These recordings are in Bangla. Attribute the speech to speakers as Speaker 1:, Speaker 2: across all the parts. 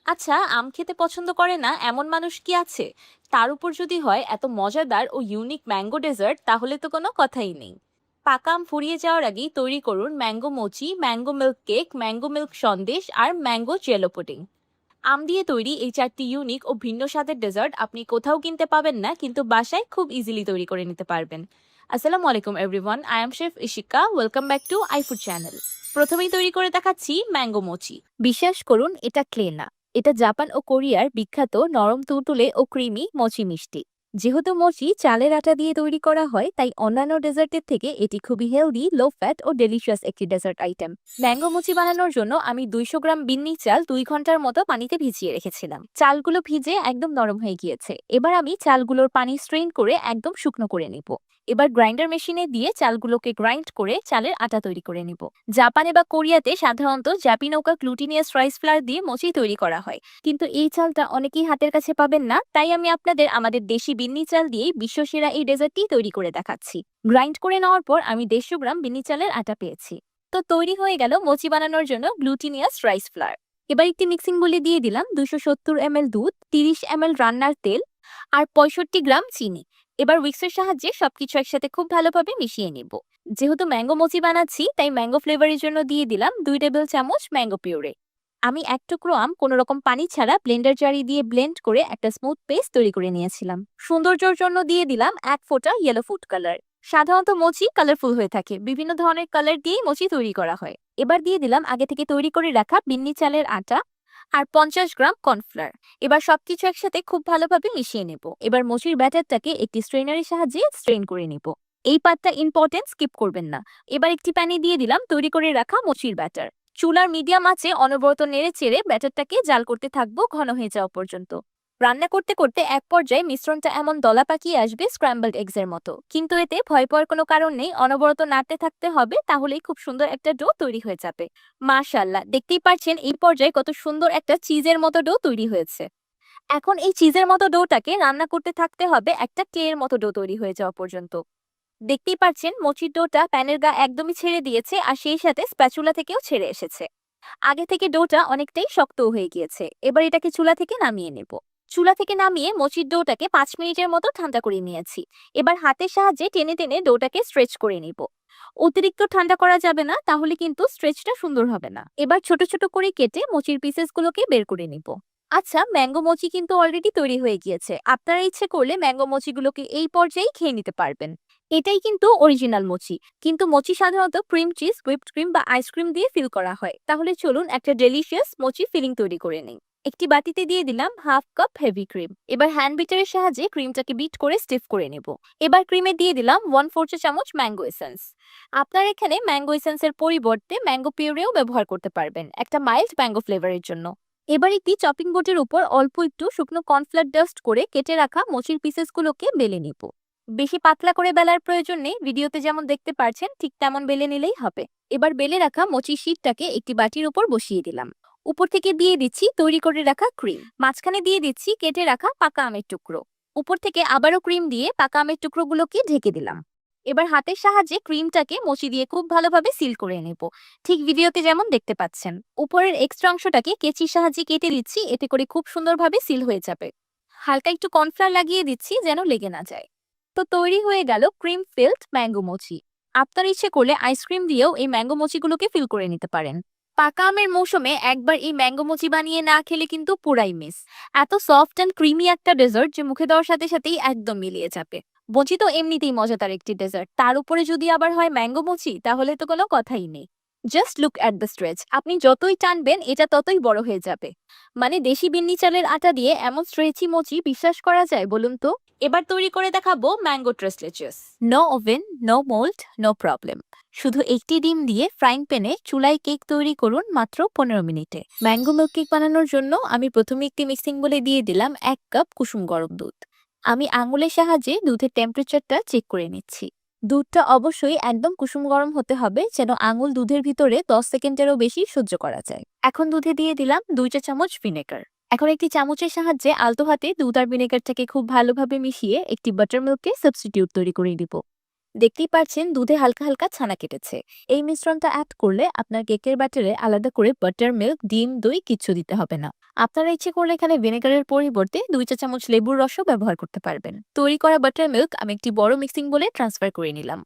Speaker 1: আচ্ছা, আম খেতে পছন্দ করে না এমন মানুষ কি আছে? তার উপর যদি হয় এত মজাদার ও ইউনিক ম্যাঙ্গো ডেজার্ট, তাহলে তো কোনো কথাই নেই। পাকা আম ফুরিয়ে যাওয়ার আগেই তৈরি করুন mango mochi, mango milk cake, mango milk sandesh আর ম্যাঙ্গো জেলো পুডিং। আম দিয়ে তৈরি এই চারটি ইউনিক ও ভিন্ন স্বাদের ডেজার্ট আপনি কোথাও কিনতে পাবেন না, কিন্তু বাসায় খুব ইজিলি তৈরি করে নিতে পারবেন। আসসালামু আলাইকুম everyone, I am chef Ishika. Welcome back to আইফুড channel. প্রথমেই তৈরি করে দেখাচ্ছি ম্যাঙ্গো মোচি। বিশ্বাস করুন, এটা ক্লে না, এটা জাপান ও কোরিয়ার বিখ্যাত নরম তুলতুলে ও ক্রিমি মোচি মিষ্টি। যেহেতু মোচি চালের আটা দিয়ে তৈরি করা হয়, তাই অন্যান্য ডেজার্টের থেকে এটি খুবই হেলদি, লো ফ্যাট ও ডেলিশিয়াস একটি ডেজার্ট আইটেম। ম্যাঙ্গো মুচি বানানোর জন্য আমি 200 গ্রাম বিন্নি চাল 2 ঘন্টার মতো পানিতে ভিজিয়ে রেখেছিলাম। চালগুলো ভিজে একদম নরম হয়ে গিয়েছে। এবার আমি চালগুলোর পানি স্ট্রেইন করে একদম শুকনো করে নিব। এবার গ্রাইন্ডার মেশিনে দিয়ে চালগুলোকে গ্রাইন্ড করে চালের আটা তৈরি করে নিব। জাপানে বা কোরিয়াতে সাধারণত জাপিনোকা গ্লুটিনিয়াস রাইস ফ্লাওয়ার দিয়ে মোচি তৈরি করা হয়, কিন্তু এই চালটা অনেকেই হাতের কাছে পাবেন না, তাই আমি আপনাদের আমাদের দেশি বিন্নি চাল দিয়েই বিশ্বসেরা এই ডেজার্টটি তৈরি করে দেখাচ্ছি। গ্রাইন্ড করে নেওয়ার পর আমি 150 গ্রাম বিন্নি চালের আটা পেয়েছি। তো তৈরি হয়ে গেল মোচি বানানোর জন্য গ্লুটিনিয়াস রাইস ফ্লাওয়ার। এবার একটি মিক্সিং বলে দিয়ে দিলাম 270 ml দুধ, 30 ml রান্নার তেল আর 65 গ্রাম চিনি। এবার উইক্সের সাহায্যে সবকিছু একসাথে খুব ভালোভাবে মিশিয়ে নিব। যেহেতু ম্যাঙ্গো মোচি বানাচ্ছি, তাই ম্যাঙ্গো ফ্লেভারের জন্য দিয়ে দিলাম 2 টেবিল চামচ ম্যাঙ্গো পিউরে। আমি এক টুকরো আম কোনো রকম পানি ছাড়া ব্লেন্ডার জারি দিয়ে ব্লেন্ড করে একটা স্মুথ পেস্ট তৈরি করে নিয়েছিলাম। সৌন্দর্যের জন্য দিয়ে দিলাম এক ফোঁটা ইয়েলো ফুড কালার। সাধারণত মোচি কালারফুল হয়ে থাকে, বিভিন্ন ধরনের কালার দিয়েই মোচি তৈরি করা হয়। এবার দিয়ে দিলাম আগে থেকে তৈরি করে রাখা বিন্নি চালের আটা আর 50 গ্রাম কর্নফ্লাওয়ার। এবার সবকিছু একসাথে খুব ভালোভাবে মিশিয়ে নেব। এবার মোচির ব্যাটারটাকে একটি স্ট্রেনারের সাহায্যে স্ট্রেন করে নিব। এই পার্টটা ইম্পর্টেন্ট, স্কিপ করবেন না। এবার একটি প্যানে দিয়ে দিলাম তৈরি করে রাখা মোচির ব্যাটার। চুলার মিডিয়াম আঁচে অনবরত নেড়ে চেড়ে ব্যাটারটাকে জাল করতে থাকবো ঘন হয়ে যাওয়া পর্যন্ত। রান্না করতে করতে এক পর্যায়ে মিশ্রণটা এমন দলা পাকিয়ে আসবে স্ক্র্যাম্বলড এগস এর মতো, কিন্তু এতে ভয় পাওয়ার কোনো কারণ নেই, অনবরত নাড়তে থাকতে হবে, তাহলেই খুব সুন্দর একটা ডো তৈরি হয়ে যাবে। মাশাআল্লাহ, দেখতেই পাচ্ছেন এই পর্যায়ে কত সুন্দর একটা চিজের মতো ডো তৈরি হয়েছে। এখন এই চিজের মতো ডোটাকে রান্না করতে থাকতে হবে একটা ক্লের মতো ডো তৈরি হয়ে যাওয়া পর্যন্ত। দেখতেই পাচ্ছেন মোচির ডোটা প্যানের গা একদমই ছেড়ে দিয়েছে, আর সেই সাথে স্প্যাচুলা থেকেও ছেড়ে এসেছে। আগে থেকে ডোটা অনেকটাই শক্ত হয়ে গিয়েছে। এবার এটাকে চুলা থেকে নামিয়ে নেব। চুলা থেকে নামিয়ে মোচির ডোটাকে 5 মিনিটের মতো ঠান্ডা করে নিয়েছি। এবার হাতের সাহায্যে টেনে টেনে ডোটাকে স্ট্রেচ করে নিব। অতিরিক্ত ঠান্ডা করা যাবে না, তাহলে কিন্তু স্ট্রেচটা সুন্দর হবে না। এবার ছোট ছোট করে কেটে মোচির পিসেসগুলোকে বের করে নিব। আচ্ছা, ম্যাঙ্গো মোচি কিন্তু অলরেডি তৈরি হয়ে গিয়েছে। আপনারা ইচ্ছে করলে ম্যাঙ্গো মোচিগুলোকে এই পর্যায়েই খেয়ে নিতে পারবেন। এটাই কিন্তু অরিজিনাল মোচি। কিন্তু মোচি সাধারণত ক্রিম চিজ, হুইপড ক্রিম বা আইসক্রিম দিয়ে ফিল করা হয়। তাহলে চলুন একটা ডেলিশিয়াস মোচি ফিলিং তৈরি করে নিই। একটি বাটিতে দিয়ে দিলাম হাফ কাপ হেভি ক্রিম। এবার হ্যান্ড বিটারের সাহায্যে ক্রিমটাকে বিট করে স্টিফ করে নেব। এবার ক্রিমে দিয়ে দিলাম 1/4 চা চামচ ম্যাঙ্গো এসেন্স। আপনার এখানে ম্যাঙ্গো এসেন্সের পরিবর্তে ম্যাঙ্গো পিউরেও ব্যবহার করতে পারবেন, একটা মাইল্ড ম্যাঙ্গো ফ্লেভারের জন্য। এবার একটি চপিং বোর্ডের উপর অল্প একটু শুকনো কর্নফ্লাওয়ার ডাস্ট করে কেটে রাখা মোচির পিসেসগুলোকে বেলে নিব। বেশি পাতলা করে বেলার প্রয়োজন নেই, ভিডিওতে যেমন দেখতে পারছেন ঠিক তেমন বেলে নিলেই হবে। এবার বেলে রাখা মোচির শীটটাকে একটি বাটির উপর বসিয়ে দিলাম। উপর থেকে দিয়ে দিচ্ছি তৈরি করে রাখা ক্রিম, মাঝখানে দিয়ে দিচ্ছি কেটে রাখা পাকা আমের টুকরো। উপর থেকে আবারও ক্রিম দিয়ে পাকা আমের টুকরোগুলোকে ঢেকে দিলাম। এবার হাতের সাহায্যে ক্রিমটাকে মোচি দিয়ে খুব ভালোভাবে সিল করে নেব, ঠিক ভিডিওতে যেমন দেখতে পাচ্ছেন। উপরের এক্সট্রা অংশটাকে কেচির সাহায্যে কেটে দিচ্ছি, এতে করে খুব সুন্দরভাবে সিল হয়ে যাবে। হালকা একটু কর্নফ্লাওয়ার লাগিয়ে দিচ্ছি যেন লেগে না যায়। তো তৈরি হয়ে গেল ক্রিম ফিল্ড ম্যাঙ্গো মোচি। আপনার ইচ্ছে করলে আইসক্রিম দিয়েও এই ম্যাঙ্গো মোচিগুলোকে ফিল করে নিতে পারেন। পাকা আমের মৌসুমে একবার এই ম্যাঙ্গো মোচি বানিয়ে না খেলে কিন্তু পুরাই মিস। এত সফট অ্যান্ড ক্রিমি একটা ডেজার্ট যে মুখে দেওয়ার সাথে সাথেই একদম মিলিয়ে যাবে। মোচি তো এমনিতেই মজাদার একটি ডেজার্ট, তার উপরে যদি আবার হয় ম্যাঙ্গো মোচি, তাহলে তো কোনো কথাই নেই। Just look at the stretch, আপনি যতই টানবেন এটা ততই বড় হয়ে যাবে। মানে দেশি বিন্নি চালের আটা দিয়ে এমন স্ট্রেচি মোচি বিশ্বাস করা যায় বলুন তো? এবার তৈরি করে দেখাবো mango tres leches. No oven, no mould, no problem. শুধু একটি ডিম দিয়ে ফ্রাইং প্যানে চুলায় কেক তৈরি করুন মাত্র 15 মিনিটে। ম্যাঙ্গো মিল্ক কেক বানানোর জন্য আমি প্রথমে একটি মিক্সিং বলে দিয়ে দিলাম 1 কাপ কুসুম গরম দুধ। আমি আঙুলের সাহায্যে দুধের টেম্পারেচারটা চেক করে নিচ্ছি। দুধটা অবশ্যই একদম কুসুম গরম হতে হবে, যেন আঙুল দুধের ভিতরে 10 সেকেন্ডেরও বেশি সহ্য করা যায়। এখন দুধে দিয়ে দিলাম 2 চা চামচ ভিনেগার। এখন একটি চামচের সাহায্যে আলতো হাতে দুধ আর ভিনেগারটাকে খুব ভালোভাবে মিশিয়ে একটি বাটার মিল্কে সাবস্টিটিউট তৈরি করে দিব। দেখতেই পাচ্ছেন দুধে হালকা হালকা ছানা কেটেছে। এই মিশ্রণটা অ্যাড করলে আপনার কেকের ব্যাটারে আলাদা করে বাটার মিল্ক, ডিম, দই কিচ্ছু দিতে হবে না। আপনারা ইচ্ছে করলে এখানে ভিনেগারের পরিবর্তে 2 চা চামচ লেবুর রসও ব্যবহার করতে পারবেন। তৈরি করা বাটার মিল্ক আমি একটি বড় মিক্সিং বোলে ট্রান্সফার করে নিলাম।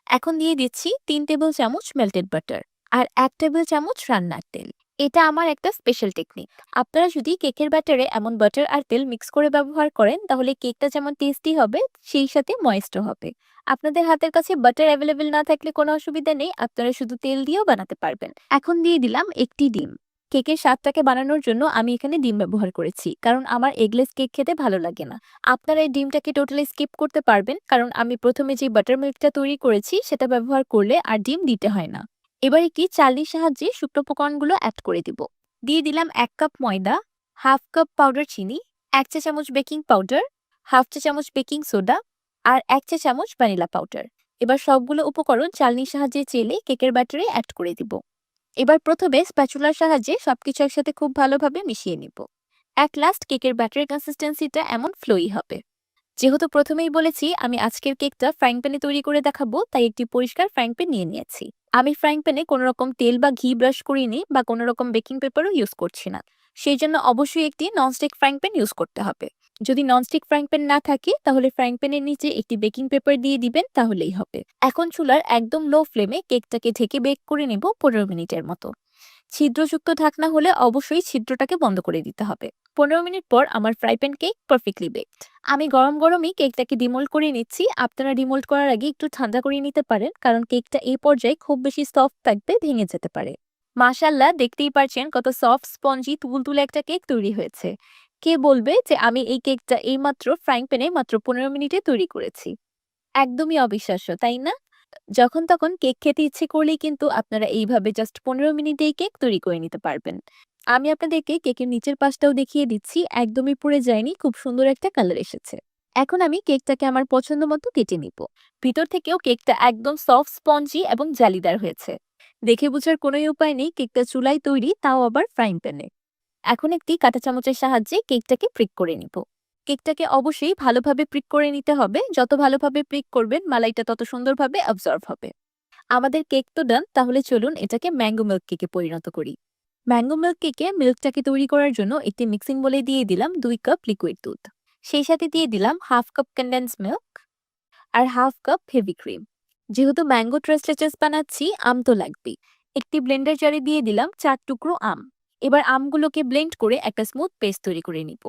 Speaker 1: এখন দিয়ে দিচ্ছি 3 টেবিল চামচ মেল্টেড বাটার আর 1 টেবিল চামচ রান্নার তেল। এটা আমার একটা স্পেশাল টেকনিক। আপনারা যদি কেকের ব্যাটারে এমন বাটার আর তেল মিক্স করে ব্যবহার করেন তাহলে কেকটা যেমন টেস্টি হবে সেই সাথে ময়েস্টও হবে। আপনাদের হাতের কাছে বাটার অ্যাভেলেবেল না থাকলে কোনো অসুবিধা নেই, আপনারা শুধু তেল দিয়েও বানাতে পারবেন। এখন দিয়ে দিলাম একটি ডিম। কেকের স্বাদটাকে বানানোর জন্য আমি এখানে ডিম ব্যবহার করেছি, কারণ আমার এগলেস কেক খেতে ভালো লাগে না। আপনারা এই ডিমটাকে টোটালি স্কিপ করতে পারবেন, কারণ আমি প্রথমে যে বাটার মিল্কটা তৈরি করেছি সেটা ব্যবহার করলে আর ডিম দিতে হয় না। এবার একটি চালনির সাহায্যে শুকনো উপকরণগুলো অ্যাড করে দিব। দিয়ে দিলাম 1 কাপ ময়দা, হাফ কাপ পাউডার চিনি, 1 চা চামচ বেকিং পাউডার, হাফ চা চামচ বেকিং সোডা আর 1 চা চামচ ভ্যানিলা পাউডার। এবার সবগুলো উপকরণ চালনির সাহায্যে চেলে কেকের ব্যাটারে অ্যাড করে দিব। এবার প্রথমে স্প্যাচুলার সাহায্যে সবকিছু একসাথে খুব ভালোভাবে মিশিয়ে নিব। অ্যাট লাস্ট কেকের ব্যাটারের কনসিস্টেন্সিটা এমন ফ্লোই হবে। যেহেতু প্রথমেই বলেছি আমি আজকের কেকটা ফ্রাইং প্যানে তৈরি করে দেখাবো, তাই একটি পরিষ্কার ফ্রাইং প্যান নিয়ে নিয়েছি। আমি ফ্রাইং প্যানে কোনো রকম তেল বা ঘি ব্রাশ করিনি বা কোনো রকম বেকিং পেপারও ইউজ করছি না। সেই জন্য অবশ্যই একটি ননস্টিক ফ্রাইং প্যান ইউজ করতে হবে। যদি ননস্টিক ফ্রাইং প্যান না থাকে তাহলে ফ্রাইং প্যানের নিচে একটি বেকিং পেপার দিয়ে দিবেন, তাহলেই হবে। এখন চুলার একদম লো ফ্লেমে কেকটাকে ঢেকে বেক করে নেব 15 মিনিটের মতো। ছিদ্রযুক্ত ঢাকনা হলে অবশ্যই ছিদ্রটাকে বন্ধ করে দিতে হবে। 15 মিনিট পর আমার fry pan cake perfectly baked. আমি গরম গরমই কেকটাকে ডিমোল্ড করে নিচ্ছি। আপনারা ডিমোল্ড করার আগে একটু ঠান্ডা করে নিতে পারেন, কারণ কেকটা এই পর্যায়ে খুব বেশি সফট থাকবে, ভেঙে যেতে পারে। মাশাআল্লাহ, দেখতেই পারছেন কত সফট স্পঞ্জি তুলতুলে একটা কেক তৈরি হয়েছে। কে বলবে যে আমি এই কেকটা এইমাত্র ফ্রাইং প্যানে মাত্র 15 মিনিটে তৈরি করেছি? একদমই অবিশ্বাস্য, তাই না? যখন তখন কেক খেতে ইচ্ছে করলেই কিন্তু আপনারা এইভাবে জাস্ট 15 মিনিটেই কেক তৈরি করে নিতে পারবেন। আমি আপনাদেরকে কেকের নিচের পাশটাও দেখিয়ে দিচ্ছি, একদমই পুড়ে যায়নি, খুব সুন্দর একটা কালার এসেছে। এখন আমি কেকটাকে আমার পছন্দ মতো কেটে নিব। ভিতর থেকেও কেকটা একদম সফট স্পঞ্জি এবং জালিদার হয়েছে। দেখে বোঝার কোনোই উপায় নেই কেকটা চুলায় তৈরি, তাও আবার ফ্রাইং প্যানে। এখন একটি কাঁটা চামচের সাহায্যে কেকটাকে প্রিক করে নিব। কেকটাকে অবশ্যই ভালোভাবে প্রিক করে নিতে হবে। যত ভালোভাবে প্রিক করবেন মালাইটা তত সুন্দরভাবে অ্যাবজর্ব হবে। আমাদের কেক তো ডান, তাহলে চলুন এটাকে ম্যাঙ্গো মিল্ক কেকে পরিণত করি। ম্যাঙ্গো মিল্ক কেকে মিল্কটাকে তৈরি করার জন্য একটি মিক্সিং বোলে দিয়ে দিলাম 2 কাপ লিকুইড দুধ। সেই সাথে দিয়ে দিলাম হাফ কাপ কনডেন্স মিল্ক আর হাফ কাপ হেভি ক্রিম। যেহেতু ম্যাঙ্গো ট্রেসলেচেস বানাচ্ছি, আম তো লাগবেই। একটি ব্লেন্ডার জারে দিয়ে দিলাম 4 টুকরো আম। এবার আমগুলোকে ব্লেন্ড করে একটা স্মুথ পেস্ট তৈরি করে নিব।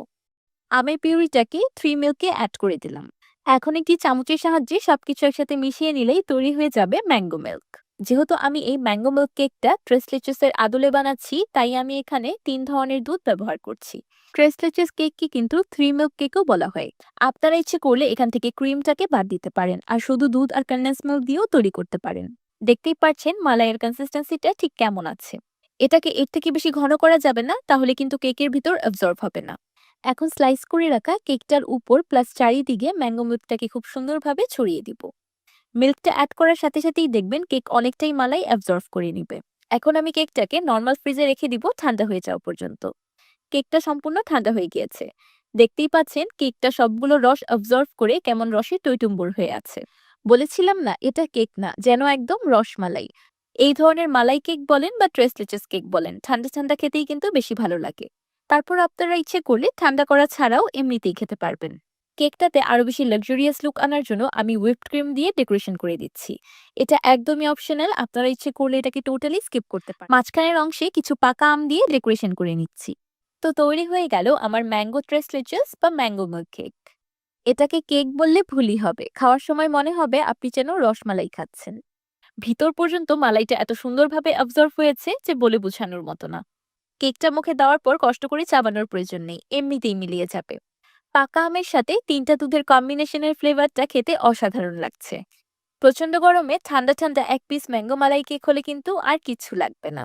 Speaker 1: আমের পিউরিটাকে 3 মিল্কে অ্যাড করে দিলাম। এখন একটি চামচের সাহায্যে সবকিছু একসাথে মিশিয়ে নিলেই তৈরি হয়ে যাবে ম্যাঙ্গো মিল্ক। যেহেতু আমি এই ম্যাঙ্গো মিল্ক কেকটা ট্রেস লেচেসের আদলে বানাচ্ছি, তাই আমি এখানে 3 ধরনের দুধ ব্যবহার করছি। ট্রেস লেচেস কেককে কিন্তু 3 মিল্ক কেকও বলা হয়। আপনারা ইচ্ছে করলে এখান থেকে ক্রিমটাকে বাদ দিতে পারেন আর শুধু দুধ আর কনডেন্স মিল্ক দিয়েও তৈরি করতে পারেন। দেখতেই পাচ্ছেন মালাইয়ের কনসিস্টেন্সিটা ঠিক কেমন আছে। এটাকে এর থেকে বেশি ঘন করা যাবে না, তাহলে কিন্তু কেকের ভিতর অ্যাবজর্ব হবে না। এখন স্লাইস করে রাখা কেকটার উপর প্লাস চারিদিকে ম্যাঙ্গো মিল্কটাকে খুব সুন্দরভাবে ছড়িয়ে দিব। মিল্কটা অ্যাড করার সাথে সাথেই দেখবেন কেক অনেকটাই মালাই অ্যাবজর্ব করে নিবে। এখন আমি কেকটাকে নর্মাল ফ্রিজে রেখে দিব ঠান্ডা হয়ে যাওয়া পর্যন্ত। কেকটা সম্পূর্ণ ঠান্ডা হয়ে গিয়েছে। দেখতেই পাচ্ছেন কেকটা সবগুলো রস অবজর্ভ করে কেমন রসে টইটুম্বুর হয়ে আছে। বলেছিলাম না এটা কেক না, যেন একদম রসমালাই। এই ধরনের মালাই কেক বলেন বা ট্রেসলেচেস কেক বলেন, ঠান্ডা ঠান্ডা খেতেই কিন্তু বেশি ভালো লাগে। তারপর আপনারা ইচ্ছে করলে ঠান্ডা করা ছাড়াও এমনিতেই খেতে পারবেন। কেকটাতে আরো বেশি লাক্সারিয়াস লুক আনার জন্য আমি হুইপড ক্রিম দিয়ে ডেকোরেশন করে দিচ্ছি। এটা একদমই অপশনাল, আপনারা ইচ্ছে করলে এটাকে টোটালি স্কিপ করতে পারেন। মাঝখানের অংশে কিছু পাকা আম দিয়ে ডেকোরেশন করে নিচ্ছি। তো তৈরি হয়ে গেল আমার ম্যাঙ্গো ট্রেসলেচেস বা ম্যাঙ্গো মিল্ক কেক। এটাকে কেক বললে ভুলই হবে, খাওয়ার সময় মনে হবে আপনি যেন রসমালাই খাচ্ছেন। ভিতর পর্যন্ত মালাইটা এত সুন্দরভাবে অবজর্ভ হয়েছে যে বলে বোঝানোর মতো না। কেকটা মুখে দেওয়ার পর কষ্ট করে চাবানোর প্রয়োজন নেই, এমনিতেই মিলিয়ে যাবে। পাকা আমের সাথে 3টা দুধের কম্বিনেশনের ফ্লেভারটা খেতে অসাধারণ লাগছে। প্রচন্ড গরমে ঠান্ডা ঠান্ডা এক পিস ম্যাঙ্গো মালাই কেক হলে কিন্তু আর কিছু লাগবে না।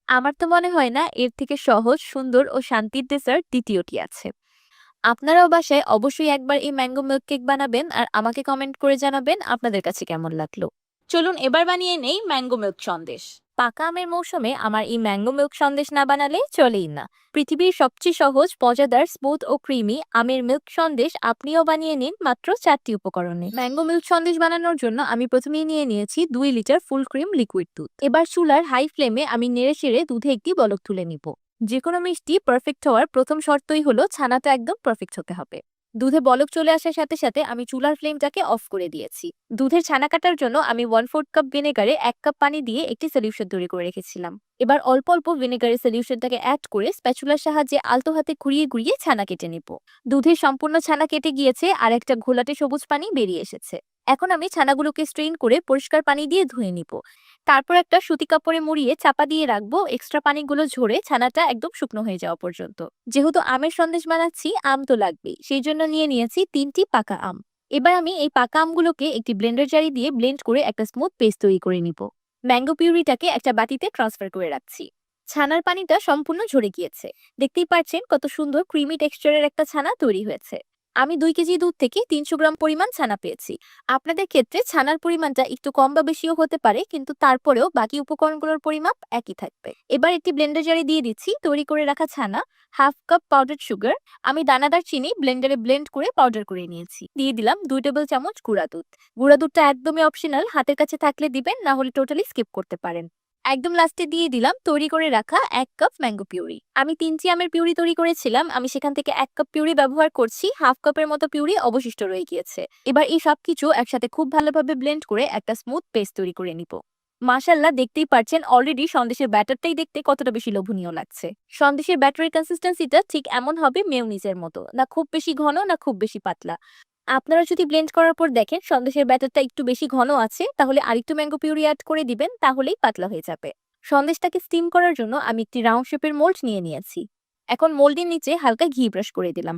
Speaker 1: আমার তো মনে হয় না এর থেকে সহজ, সুন্দর ও শান্তির ডেজার্ট দ্বিতীয়টি আছে। আপনারাও বাসায় অবশ্যই একবার এই ম্যাঙ্গো মিল্ক কেক বানাবেন আর আমাকে কমেন্ট করে জানাবেন আপনাদের কাছে কেমন লাগলো। চলুন এবার বানিয়ে নেই ম্যাঙ্গো মিল্ক সন্দেশ। পাকা আমের মৌসুমে আমার এই ম্যাঙ্গো মিল্ক সন্দেশ না বানালে চলেই না। পৃথিবীর সবচেয়ে সহজ, মজাদার, স্মুথ ও ক্রিমি আমের মিল্ক সন্দেশ আপনিও বানিয়ে নিন মাত্র 4টি উপকরণে। ম্যাঙ্গো মিল্ক সন্দেশ বানানোর জন্য আমি প্রথমেই নিয়ে নিয়েছি 2 লিটার ফুল ক্রিম লিকুইড দুধ। এবার চুলার হাই ফ্লেমে আমি নেড়ে চেড়ে দুধে একটি বলক তুলে নিব। যে কোনো মিষ্টি পারফেক্ট হওয়ার প্রথম শর্তই হলো ছানাটা একদম পারফেক্ট হতে হবে। দুধে বলক চলে আসার সাথে সাথে আমি চুলার ফ্লেমটাকে অফ করে দিয়েছি। দুধের ছানা কাটার জন্য আমি 1/4 কাপ ভিনেগারে 1 কাপ পানি দিয়ে একটি সলিউশন তৈরি করে রেখেছিলাম। এবার অল্প অল্প ভিনেগারের সলিউশনটাকে অ্যাড করে স্প্যাচুলার সাহায্যে আলতো হাতে ঘুরিয়ে ঘুরিয়ে ছানা কেটে নিব। দুধের সম্পূর্ণ ছানা কেটে গিয়েছে আর একটা ঘোলাটে সবুজ পানি বেরিয়ে এসেছে। এখন আমি ছানাগুলোকে স্ট্রেইন করে পরিষ্কার পানি দিয়ে ধুয়ে নিব। তারপর একটা সুতি কাপড়ে মুড়িয়ে চাপা দিয়ে রাখবো এক্সট্রা পানিগুলো ঝরে ছানাটা একদম শুকনো হয়ে যাওয়া পর্যন্ত। যেহেতু আমের সন্দেশ বানাচ্ছি, আম তো লাগবেই, সেই জন্য নিয়ে নিয়েছি 3টি পাকা আম। এবার আমি এই পাকা আমগুলোকে একটি ব্লেন্ডার জারি দিয়ে ব্লেন্ড করে একটা স্মুথ পেস্ট তৈরি করে নিব। ম্যাঙ্গো পিউরিটাকে একটা বাটিতে ট্রান্সফার করে রাখছি। ছানার পানিটা সম্পূর্ণ ঝরে গিয়েছে। দেখতেই পাচ্ছেন কত সুন্দর ক্রিমি টেক্সচারের একটা ছানা তৈরি হয়েছে। আমি 2 কেজি দুধ থেকে 300 গ্রাম পরিমাণ ছানা পেয়েছি। আপনাদের ক্ষেত্রে ছানার পরিমাণটা একটু কম বা বেশিও হতে পারে, কিন্তু তারপরেও বাকি উপকরণগুলোর পরিমাপ একই থাকবে। এবার একটি ব্লেন্ডার জারে দিয়ে দিচ্ছি তৈরি করে রাখা ছানা, হাফ কাপ পাউডার সুগার, আমি দানাদার চিনি ব্লেন্ডারে ব্লেন্ড করে পাউডার করে নিয়েছি। দিয়ে দিলাম 2 টেবিল চামচ গুঁড়া দুধ। গুঁড়া দুধটা একদমই অপশনাল, হাতের কাছে থাকলে দিবেন, না হলে টোটালি স্কিপ করতে পারেন। একদম লাস্টে দিয়ে দিলাম তৈরি করে রাখা 1 কাপ ম্যাঙ্গো পিউরি। আমি 3টি আমের পিউরি তৈরি করেছিলাম, আমি সেখান থেকে 1 কাপ পিউরি ব্যবহার করছি, হাফ কাপের মতো পিউরি অবশিষ্ট রয়ে গিয়েছে। এবার এই সবকিছু একসাথে খুব ভালোভাবে ব্লেন্ড করে একটা স্মুথ পেস্ট তৈরি করে নিব। মাশাআল্লাহ, দেখতেই পাচ্ছেন অলরেডি সন্দেশের ব্যাটারটাই দেখতে কতটা বেশি লোভনীয় লাগছে। সন্দেশের ব্যাটারের কনসিস্টেন্সিটা ঠিক এমন হবে মেয়োনিজের মতো, না খুব বেশি ঘন না খুব বেশি পাতলা। আপনারা যদি ব্লেন্ড করার পর দেখেন সন্দেশের ব্যাটারটা একটু বেশি ঘন আছে, তাহলে আরেকটু ম্যাঙ্গো পিউরি অ্যাড করে দিবেন, তাহলেই পাতলা হয়ে যাবে। সন্দেশটাকে স্টিম করার জন্য আমি একটি রাউন্ড শেপের মোল্ড নিয়ে নিয়েছি। এখন মোল্ডের নিচে হালকা ঘি ব্রাশ করে দিলাম।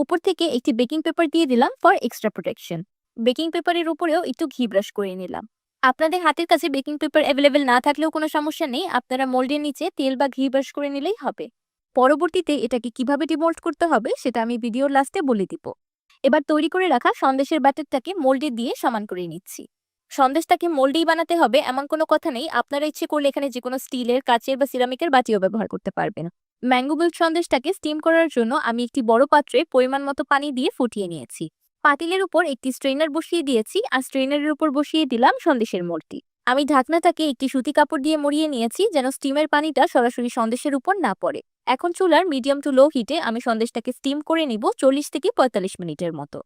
Speaker 1: উপর থেকে একটি বেকিং পেপার দিয়ে দিলাম ফর এক্সট্রা প্রোটেকশন। বেকিং পেপারের উপরেও একটু ঘি ব্রাশ করে নিলাম। আপনাদের হাতের কাছে বেকিং পেপার অ্যাভেলেবেল না থাকলেও কোনো সমস্যা নেই, আপনারা মোল্ডের নিচে তেল বা ঘি ব্রাশ করে নিলেই হবে। পরবর্তীতে এটাকে কিভাবে ডিমোল্ড করতে হবে সেটা আমি ভিডিওর লাস্টে বলে দিব। এবার তৈরি করে রাখা সন্দেশের ব্যাটারটাকে মোল্ডে দিয়ে সমান করে নিচ্ছি। সন্দেশটাকে মোল্ডেই বানাতে হবে এমন কোনো কথা নেই, আপনারা ইচ্ছে করলে এখানে যে কোনো স্টিলের, কাচের বা সিরামিকের বাটিও ব্যবহার করতে পারবেন। ম্যাঙ্গো মিল্ক সন্দেশটাকে স্টিম করার জন্য আমি একটি বড় পাত্রে পরিমাণ মতো পানি দিয়ে ফুটিয়ে নিয়েছি। পাতিলের উপর একটি স্ট্রেনার বসিয়ে দিয়েছি আর স্ট্রেনারের উপর বসিয়ে দিলাম সন্দেশের মোল্ডটি। আমি ঢাকনাটাকে একটি সুতি কাপড় দিয়ে মুড়িয়ে নিয়েছি যেন স্টিমের পানিটা সরাসরি সন্দেশের উপর না পড়ে। এখন চুলার মিডিয়াম টু লো হিটে আমি সন্দেশটাকে স্টিম করে নিব 40 থেকে 45 মিনিটের মতো।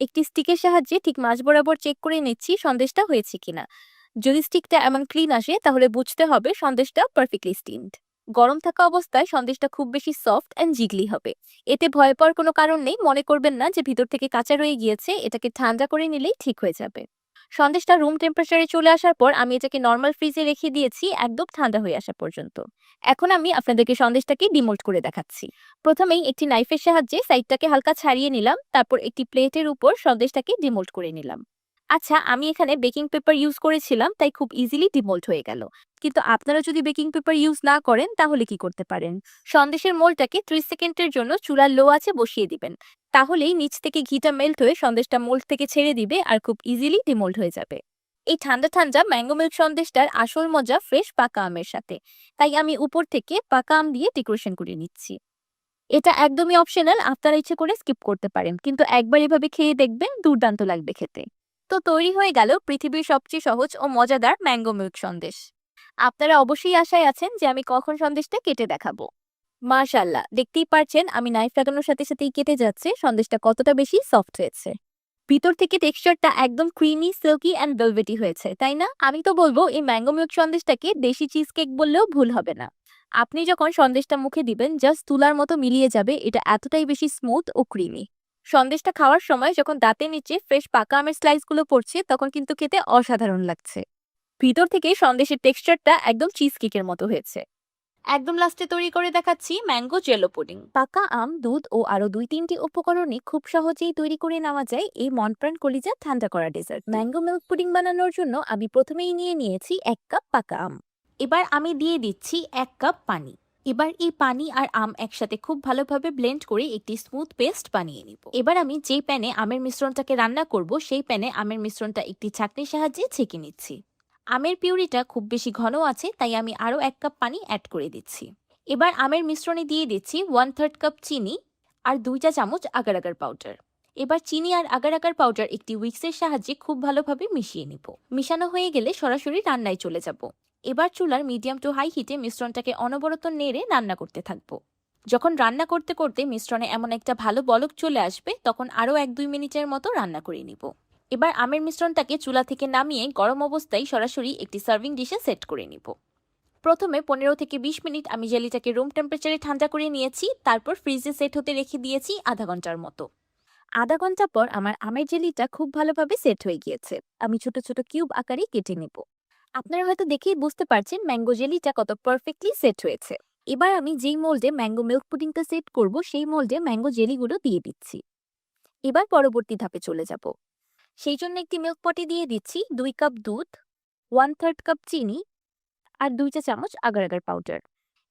Speaker 1: একটি স্টিকের সাহায্যে ঠিক মাঝ বরাবর চেক করে নিচ্ছি সন্দেশটা হয়েছে কিনা। যদি স্টিকটা এমন ক্লিন আসে তাহলে বুঝতে হবে সন্দেশটা পারফেক্টলি স্টিমড। গরম থাকা অবস্থায় সন্দেশটা খুব বেশি সফট অ্যান্ড জিগলি হবে। এতে ভয় পাওয়ার কোনো কারণ নেই, মনে করবেন না যে ভিতর থেকে কাঁচা রয়ে গিয়েছে, এটাকে ঠান্ডা করে নিলেই ঠিক হয়ে যাবে। সন্দেশটা রুম টেম্পারেচারে চলে আসার পর আমি এটাকে নর্মাল ফ্রিজে রেখে দিয়েছি একদম ঠান্ডা হয়ে আসা পর্যন্ত। এখন আমি আপনাদেরকে সন্দেশটাকে ডিমোল্ড করে দেখাচ্ছি। প্রথমেই একটি নাইফের সাহায্যে সাইডটাকে হালকা ছাড়িয়ে নিলাম, তারপর একটি প্লেটের উপর সন্দেশটাকে ডিমোল্ড করে নিলাম। আচ্ছা, আমি এখানে বেকিং পেপার ইউজ করেছিলাম তাই খুব ইজিলি ডিমোল্ড হয়ে গেল। কিন্তু আপনারা যদি বেকিং পেপার ইউজ না করেন তাহলে কি করতে পারেন? সন্দেশের মোল্ডটাকে 30 সেকেন্ডের জন্য চুলার লো আঁচে বসিয়ে দিবেন। তাহলেই নিচ থেকে ঘিটা মেল্ট হয়ে সন্দেশটা মোল্ড থেকে ছেড়ে দিবে আর খুব ইজিলি ডিমোল্ড হয়ে যাবে। এই ঠান্ডা ঠান্ডা ম্যাঙ্গো মিল্ক সন্দেশটার আসল মজা ফ্রেশ পাকা আমের সাথে, তাই আমি উপর থেকে পাকা আম দিয়ে ডেকোরেশন করে নিচ্ছি। এটা একদমই অপশনাল, আপনারা ইচ্ছে করে স্কিপ করতে পারেন, কিন্তু একবার এভাবে খেয়ে দেখবেন, দুর্দান্ত লাগবে খেতে। তো তৈরি হয়ে গেল পৃথিবীর সবচেয়ে সহজ ও মজাদার ম্যাঙ্গো মিল্ক সন্দেশ। আপনারা অবশ্যই আশায় আছেন যে আমি কখন সন্দেশটা কেটে দেখাবো। মাশাআল্লাহ, দেখতেই পারছেন আমি নাইফ লাগানোর সাথে সাথেই কেটে যাচ্ছে সন্দেশটা কতটা বেশি সফট হয়েছে। ভিতর থেকে টেক্সচারটা একদম ক্রিমি, সিল্কি অ্যান্ড ভেলভেটি হয়েছে, তাই না? আমি তো বলবো এই ম্যাঙ্গো মিল্ক সন্দেশটাকে দেশি চিজ কেক বললেও ভুল হবে না। আপনি যখন সন্দেশটা মুখে দিবেন জাস্ট তুলার মতো মিলিয়ে যাবে, এটা এতটাই বেশি স্মুথ ও ক্রিমি। সন্দেশটা খাওয়ার সময় যখন দাঁতের নিচে ফ্রেশ পাকা আমের স্লাইসগুলো পড়ছে তখন কিন্তু খেতে অসাধারণ লাগছে। ভিতর থেকে সন্দেশের টেক্সচারটা একদম চিজ কেকের মতো হয়েছে। একদম লাস্টে তৈরি করে দেখাচ্ছি ম্যাঙ্গো জেলো পুডিং। পাকা আম, দুধ ও আরো 2-3টি উপকরণে খুব সহজেই তৈরি করে নেওয়া যায় এই মনপ্রাণ কলিজা ঠান্ডা করা ডেজার্ট। ম্যাঙ্গো মিল্ক পুডিং বানানোর জন্য আমি প্রথমেই নিয়ে নিয়েছি 1 কাপ পাকা আম। এবার আমি দিয়ে দিচ্ছি 1 কাপ পানি। এবার এই পানি আর আম একসাথে খুব ভালোভাবে ব্লেন্ড করে একটি স্মুথ পেস্ট বানিয়ে নিব। এবার আমি যেই প্যানে আমের মিশ্রণটাকে রান্না করব সেই প্যানে আমের মিশ্রণটা একটি ছাঁকনির সাহায্যে ছেঁকে নিচ্ছি। আমের পিউরিটা খুব বেশি ঘন আছে, তাই আমি আরও 1 কাপ পানি অ্যাড করে দিচ্ছি। এবার আমের মিশ্রণে দিয়ে দিচ্ছি 1/3 কাপ চিনি আর 2 চা চামচ আগার আগার পাউডার। এবার চিনি আর আগার আগার পাউডার একটি উইক্সের সাহায্যে খুব ভালোভাবে মিশিয়ে নিব। মিশানো হয়ে গেলে সরাসরি রান্নায় চলে যাব। এবার চুলার মিডিয়াম টু হাই হিটে মিশ্রণটাকে অনবরত নেড়ে রান্না করতে থাকবো। যখন রান্না করতে করতে মিশ্রণে এমন একটা ভালো বলক চলে আসবে, তখন আরও 1-2 মিনিটের মতো রান্না করে নিব। এবার আমের মিশ্রণটাকে চুলা থেকে নামিয়ে গরম অবস্থায় সরাসরি একটি সার্ভিং ডিশে সেট করে নিব। প্রথমে 15 থেকে 20 মিনিট আমি জেলিটাকে রুম টেম্পারেচারে ঠান্ডা করে নিয়েছি, তারপর ফ্রিজে সেট হতে রেখে দিয়েছি আধা ঘন্টার মতো। আধা ঘন্টা পর আমার আমের জেলিটা খুব ভালোভাবে সেট হয়ে গিয়েছে। আমি ছোট ছোট কিউব আকারে কেটে নেব। আপনারা হয়তো দেখেই বুঝতে পারছেন ম্যাঙ্গো জেলিটা কত পারফেক্টলি সেট হয়েছে। এবার আমি যেই মোল্ডে ম্যাঙ্গো মিল্ক পুডিংটা সেট করব, সেই মোল্ডে ম্যাঙ্গো জেলিগুলো দিয়ে দিচ্ছি। এবার পরবর্তী ধাপে চলে যাব। সেই জন্য একটি মিল্ক পটে দিয়ে দিচ্ছি 2 কাপ দুধ, 1/3 কাপ চিনি আর 2 চা চামচ আগার আগার পাউডার।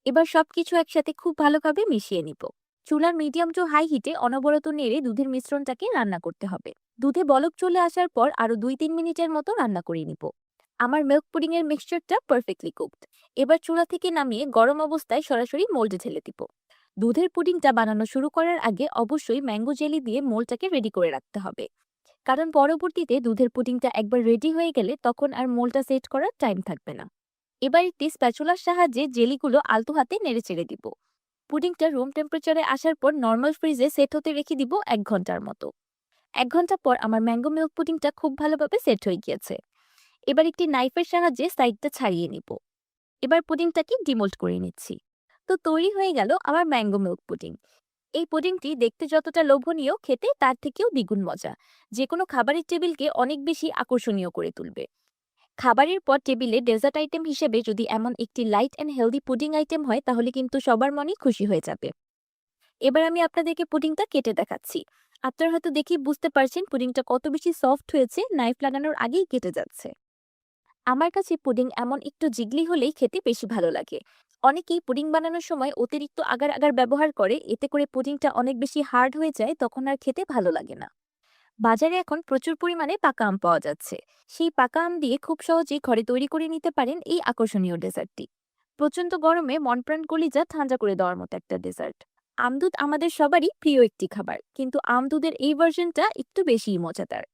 Speaker 1: এবার সবকিছু একসাথে খুব ভালোভাবে মিশিয়ে নিব। চুলার মিডিয়াম টু হাই হিটে অনবরত নেড়ে দুধের মিশ্রণটাকে রান্না করতে হবে। দুধে বলক চলে আসার পর আরো 2-3 মিনিটের মতো রান্না করে নিব। আমার মিল্ক পুডিং এর মিক্সচারটা পারফেক্টলি কুকড। এবার চুলা থেকে নামিয়ে গরম অবস্থায় সরাসরি মোল্ডে ঢেলে দিব। দুধের পুডিংটা বানানো শুরু করার আগে অবশ্যই ম্যাঙ্গো জেলি দিয়ে মোল্ডটাকে রেডি করে রাখতে হবে, কারণ পরবর্তীতে দুধের পুডিংটা একবার রেডি হয়ে গেলে তখন আর মোল্ডটা সেট করার টাইম থাকবে না। এবার একটি স্প্যাচুলার সাহায্যে জেলিগুলো আলতো হাতে নেড়ে চেড়ে দিব। পুডিংটা রুম টেম্পারেচারে আসার পর নর্মাল ফ্রিজে সেট হতে রেখে দিব 1 ঘন্টার মতো। 1 ঘন্টা পর আমার ম্যাঙ্গো মিল্ক পুডিংটা খুব ভালোভাবে সেট হয়ে গিয়েছে। এবার একটি নাইফের সাহায্যে সাইডটা ছাড়িয়ে নিব। এবার পুডিংটাকে ডিমোল্ড করে নিচ্ছি। তো তৈরি হয়ে গেল আমার ম্যাঙ্গো মিল্ক পুডিং। এই পুডিংটি দেখতে যতটা লোভনীয়, খেতে তার থেকেও দ্বিগুণ মজা। যে কোনো খাবারের টেবিলকে অনেক বেশি আকর্ষণীয় করে তুলবে। খাবারের পর টেবিলে ডেজার্ট আইটেম হিসেবে যদি এমন একটি light and healthy pudding item হয়, তাহলে কিন্তু সবার মনই খুশি হয়ে যাবে। এবার আমি আপনাদেরকে পুডিংটা কেটে দেখাচ্ছি। আপনারা হয়তো দেখেই বুঝতে পারছেন পুডিংটা কত বেশি সফট হয়েছে, নাইফ লাগানোর আগেই কেটে যাচ্ছে। আমার কাছে পুডিং এমন একটু জিগলি হলেই খেতে বেশি ভালো লাগে। অনেকেই পুডিং বানানোর সময় অতিরিক্ত আগার আগার ব্যবহার করে, এতে করে পুডিংটা অনেক বেশি হার্ড হয়ে যায়, তখন আর খেতে ভালো লাগে না। বাজারে এখন প্রচুর পরিমাণে পাকা আম পাওয়া যাচ্ছে। সেই পাকা আম দিয়ে খুব সহজেই ঘরে তৈরি করে নিতে পারেন এই আকর্ষণীয় ডেজার্টটি। প্রচন্ড গরমে মন প্রাণ কলিজা ঠান্ডা করে দেওয়ার মতো একটা ডেজার্ট। আমদুধ আমাদের সবারই প্রিয় একটি খাবার, কিন্তু আমদুধের এই ভার্সনটা একটু বেশিই মজাদার।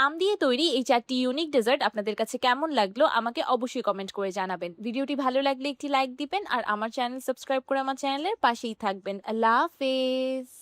Speaker 1: আম দিয়ে তৈরি এই 4টি ইউনিক ডেজার্ট আপনাদের কাছে কেমন লাগলো আমাকে অবশ্যই কমেন্ট করে জানাবেন। ভিডিওটি ভালো লাগলে একটি লাইক দিবেন আর আমার চ্যানেল সাবস্ক্রাইব করে আমার চ্যানেলের পাশেই থাকবেন। আল্লাহ হাফেজ।